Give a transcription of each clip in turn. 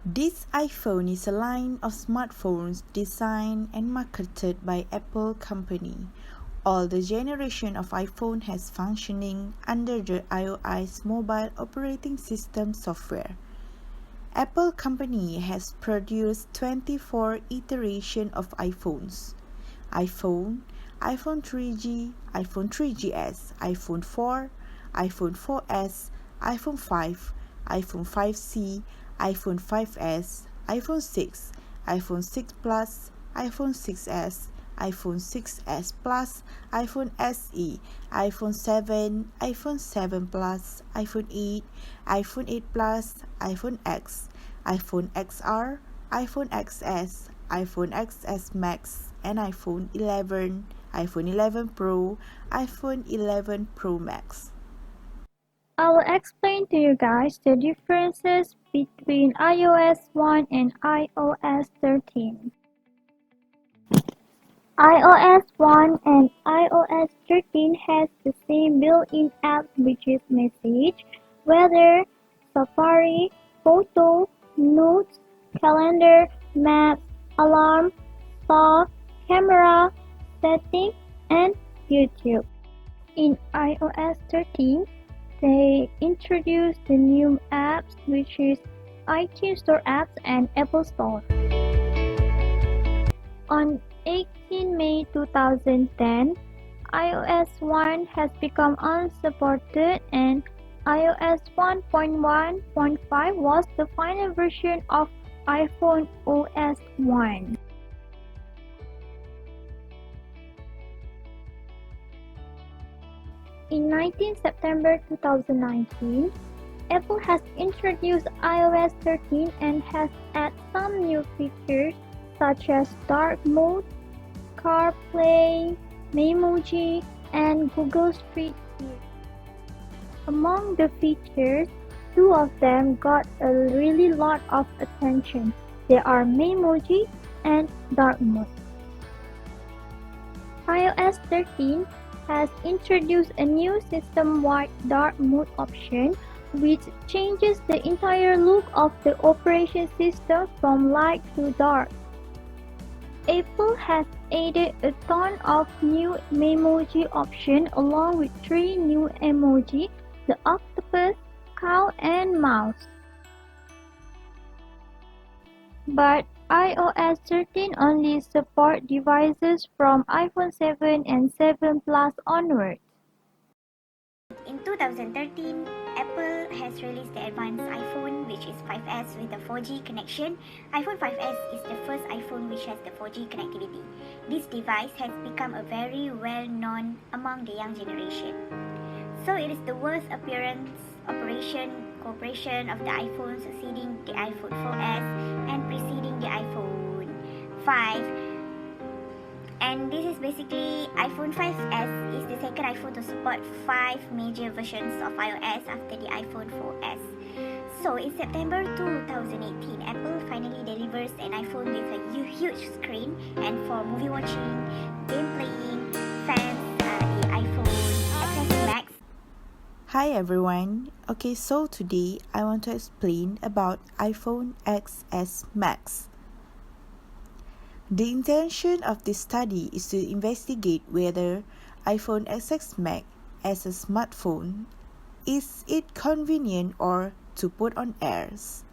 This iPhone is a line of smartphones designed and marketed by Apple company. All the generation of iPhone has functioning under the iOS mobile operating system software. Apple company has produced 24 iterations of iPhones. iPhone, iPhone 3G, iPhone 3GS, iPhone 4, iPhone 4S, iPhone 5, iPhone 5C, iPhone 5S, iPhone 6, iPhone 6 Plus, iPhone 6S, iPhone 6S Plus, iPhone SE, iPhone 7, iPhone 7 Plus, iPhone 8, iPhone 8 Plus, iPhone X, iPhone XR, iPhone XS, iPhone XS Max, and iPhone 11, iPhone 11 Pro, iPhone 11 Pro Max. I will explain to you guys the differences between iOS 1 and iOS 13. iOS 1 and iOS 13 has the same built-in app which is Message, Weather, Safari, Photo, Notes, Calendar, Maps, Alarm, Star, Camera, Settings, and YouTube. In iOS 13, they introduced the new apps which is iTunes Store apps and Apple Store. On 18 May 2010, iOS 1 has become unsupported and iOS 1.1.5 was the final version of iPhone OS 1. In 19 September 2019, Apple has introduced iOS 13 and has added some new features such as dark mode, CarPlay, Memoji, and Google Street View. Among the features, two of them got a really lot of attention. They are Memoji and dark mode. iOS 13 has introduced a new system-wide dark mode option which changes the entire look of the operation system from light to dark. Apple has added a ton of new Memoji options along with 3 new emoji, the octopus, cow, and mouse. But iOS 13 only supports devices from iPhone 7 and 7 Plus onwards. In 2013, Apple has released the advanced iPhone, which is 5S with a 4G connection. iPhone 5S is the first iPhone which has the 4G connectivity. This device has become a very well-known among the young generation. So it is the worst cooperation of the iPhone succeeding the iPhone 4S and preceding the iPhone 5. And this is basically iPhone 5S is the second iPhone to support 5 major versions of iOS after the iPhone 4S. So in September 2018, Apple finally delivers an iPhone with a huge screen, and for movie watching, game playing fans, the iPhone XS Max. Hi everyone. Okay, so today I want to explain about iPhone XS Max. The intention of this study is to investigate whether iPhone XS Max as a smartphone is it convenient or to put on airs.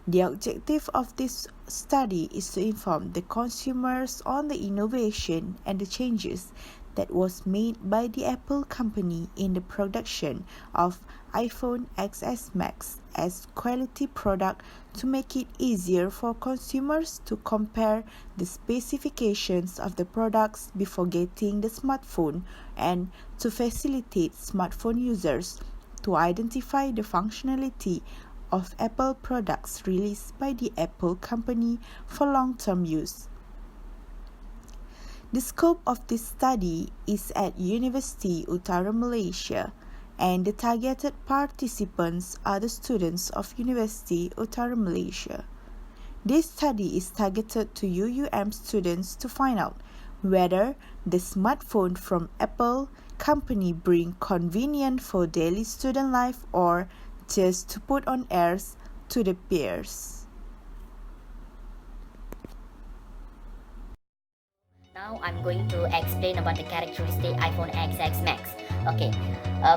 The objective of this study is to inform the consumers on the innovation and the changes that was made by the Apple company in the production of iPhone XS Max as quality product to make it easier for consumers to compare the specifications of the products before getting the smartphone and to facilitate smartphone users to identify the functionality of Apple products released by the Apple company for long-term use. The scope of this study is at University Utara Malaysia, and the targeted participants are the students of University Utara Malaysia. This study is targeted to UUM students to find out whether the smartphone from Apple company bring convenience for daily student life or just to put on airs to the peers. Now I'm going to explain about the characteristic iPhone XX Max. Okay,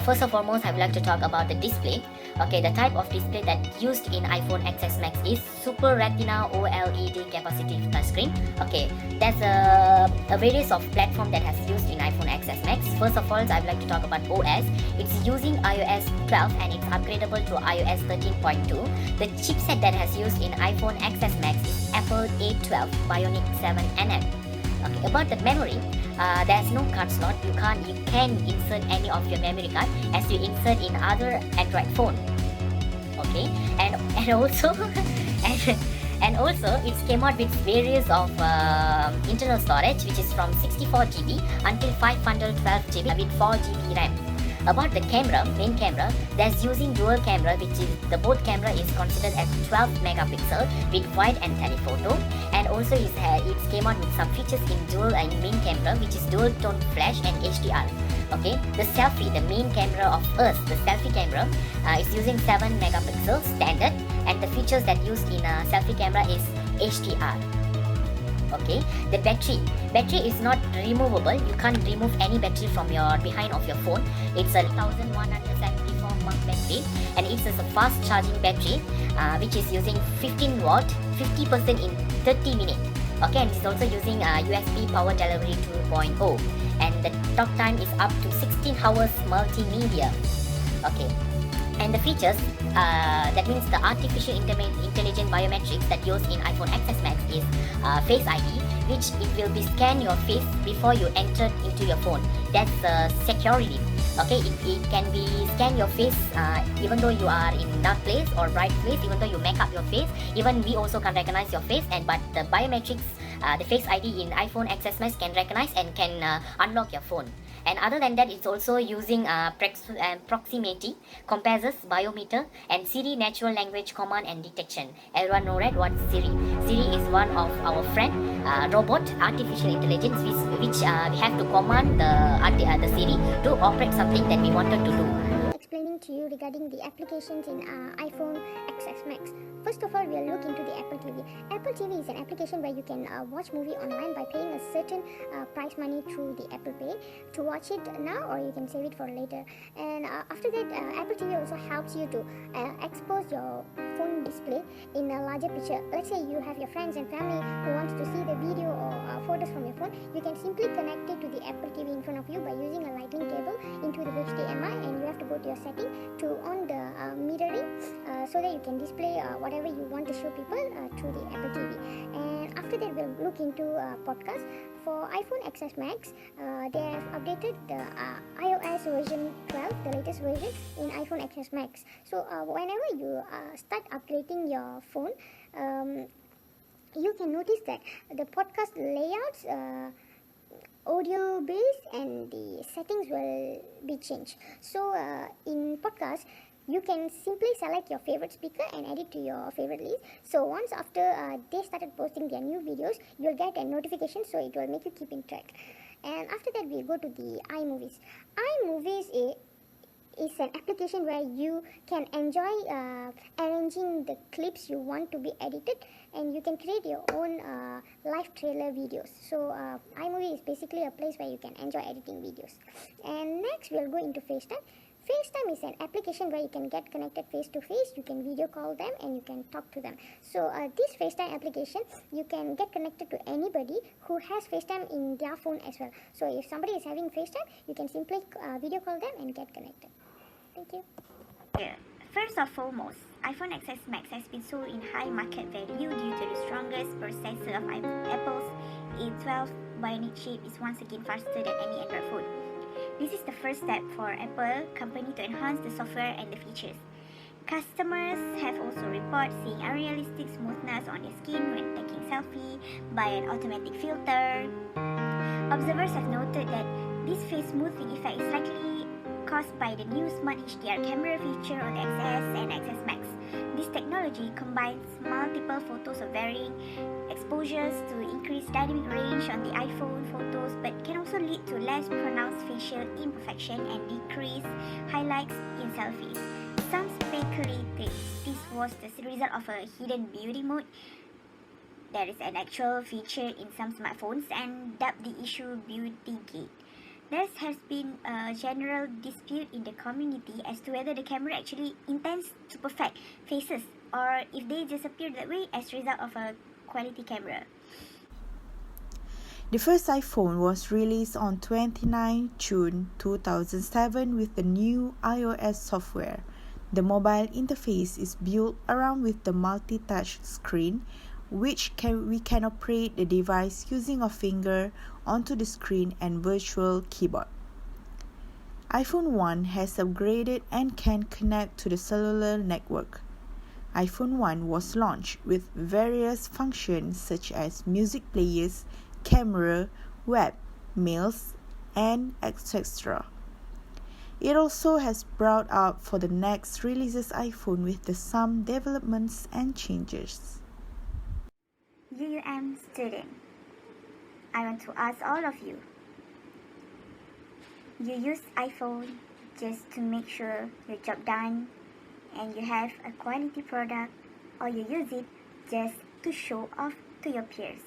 first and foremost, I would like to talk about the display. Okay, the type of display that used in iPhone XS Max is Super Retina OLED capacitive touchscreen. Okay, there's a various of platform that has used in iPhone XS Max. First of all, I would like to talk about OS. It's using iOS 12 and it's upgradable to iOS 13.2. The chipset that has used in iPhone XS Max is Apple A12 Bionic 7 NM. Okay, about the memory, there's no card slot. You can insert any of your memory card as you insert in other Android phone. Okay, and also and also it came out with various of internal storage, which is from 64 GB until 512 GB with 4 GB RAM. About the camera, main camera, there's using dual camera, which is the both camera is considered as 12 megapixel with wide and telephoto, and also it came out with some features in dual and main camera, which is dual tone flash and HDR. Okay, the selfie, the main camera of us, the selfie camera is using 7 megapixel standard, and the features that used in a selfie camera is HDR. Okay, the battery is not removable. You can't remove any battery from your behind of your phone. It's a 1174 mAh battery, and it's a fast charging battery which is using 15 watt 50% in 30 minutes. Okay, and it's also using USB power delivery 2.0, and the talk time is up to 16 hours multimedia. Okay, and the features, that means the artificial intelligent biometrics that used in iPhone XS Max is Face ID, which it will be scan your face before you enter into your phone. That's security. Okay, it can be scan your face even though you are in dark place or bright place, even though you make up your face. Even we also can recognize your face, but the biometrics, the Face ID in iPhone XS Max can recognize and can unlock your phone. And other than that, it's also using proximity, compasses, biometer, and Siri natural language command and detection. Everyone know that what's Siri? Siri is one of our friend robot artificial intelligence which we have to command the Siri to operate something that we wanted to do. Explaining to you regarding the applications in iPhone XS Max. First of all, we'll look into the Apple TV. Apple TV is an application where you can watch movie online by paying a certain price money through the Apple Pay to watch it now, or you can save it for later. And after that, Apple TV also helps you to expose your phone display in a larger picture. Let's say you have your friends and family who wants to see the video or photos from your phone. You can simply connect it to the Apple TV in front of you by using a lightning cable into the HDMI, and you have to go to your setting to on the mirroring so that you can display whatever you want to show people through the Apple TV. And after that, we'll look into podcast. For iPhone XS Max, they have updated the iOS version 12, the latest version in iPhone XS Max. So whenever you start upgrading your phone, you can notice that the podcast layouts, audio base, and the settings will be changed. So in podcast, you can simply select your favorite speaker and add it to your favorite list. So once after they started posting their new videos, you'll get a notification, so it will make you keep in track. And after that, we'll go to the iMovies. iMovies is an application where you can enjoy arranging the clips you want to be edited, and you can create your own live trailer videos. So iMovie is basically a place where you can enjoy editing videos. And next, we'll go into FaceTime. FaceTime is an application where you can get connected face to face, you can video call them, and you can talk to them. So this FaceTime application, you can get connected to anybody who has FaceTime in their phone as well. So if somebody is having FaceTime, you can simply video call them and get connected. Thank you. Yeah. First and foremost, iPhone XS Max has been sold in high market value due to the strongest processor of Apple's A12 Bionic chip is once again faster than any Android phone. This is the first step for Apple company to enhance the software and the features. Customers have also reported seeing unrealistic smoothness on their skin when taking selfie by an automatic filter. Observers have noted that this face smoothing effect is likely caused by the new Smart HDR camera feature on the XS and XS Max. This technology combines multiple photos of varying exposures to increase dynamic range on the iPhone photos, but can also lead to less pronounced facial imperfection and decreased highlights in selfies. Some speculated this was the result of a hidden beauty mode there is an actual feature in some smartphones and dubbed the issue Beauty Gate. There has been a general dispute in the community as to whether the camera actually intends to perfect faces or if they just appear that way as a result of a quality camera. The first iPhone was released on 29 June 2007 with the new iOS software. The mobile interface is built around with the multi-touch screen, we can operate the device using a finger onto the screen and virtual keyboard. iPhone 1 has upgraded and can connect to the cellular network. iPhone 1 was launched with various functions such as music players, camera, web, mails, and etc. It also has brought up for the next releases iPhone with some developments and changes. UUM Student, I want to ask all of you, you use iPhone just to make sure your job done and you have a quality product, or you use it just to show off to your peers?